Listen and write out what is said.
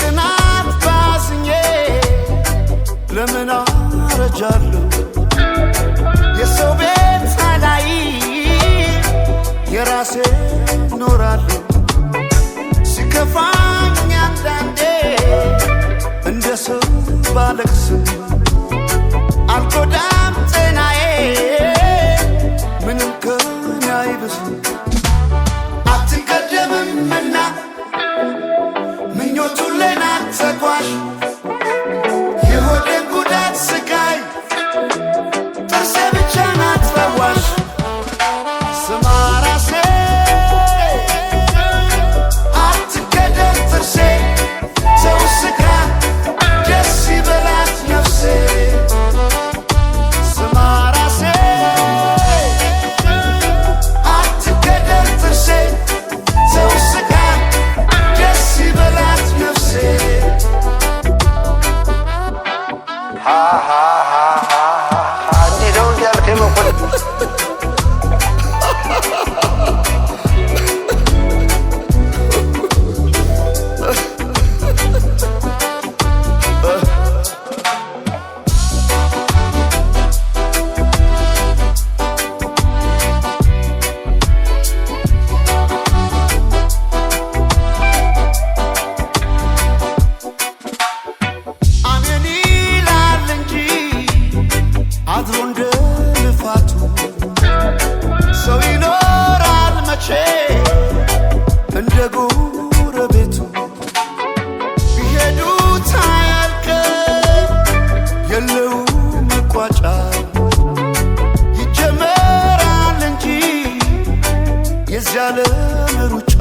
በቅናት ባዝኜ ለምን አረጃለሁ የሰው ቤት ላይ የራሴ ኖራለሁ ሲከፋኝ አንዳንዴ እንደ ሰው ባለቅስም አልጎዳም ጤናዬ ምንም ከኔ አይብስም አትቀደምምና ምኞቱን ለናት ተጓዥ የሆዴን ጉዳት ስቃይ ጥርሴ ብቻ ናት ፈዋሽ ስማ ራሴ አትቀደም ጥርሴ ሰው ስጋ ደስ ይበላት ነፍሴ ስማ ራሴ አትቀደም ጥርሴ ሰው ስጋ ደስ ይበላት ነፍሴ እንዲህ ነው እያልክ የመኮንን አሜን ይላል እንጂ አድሮ እንደ ልፋቱ ሰው ይኖራል መቼ እንደ ጎረቤቱ ቢሄዱት አያልቅም የለው መቋጫ ይጀመራል እንጂ የዚህ ዓለም ሩጫ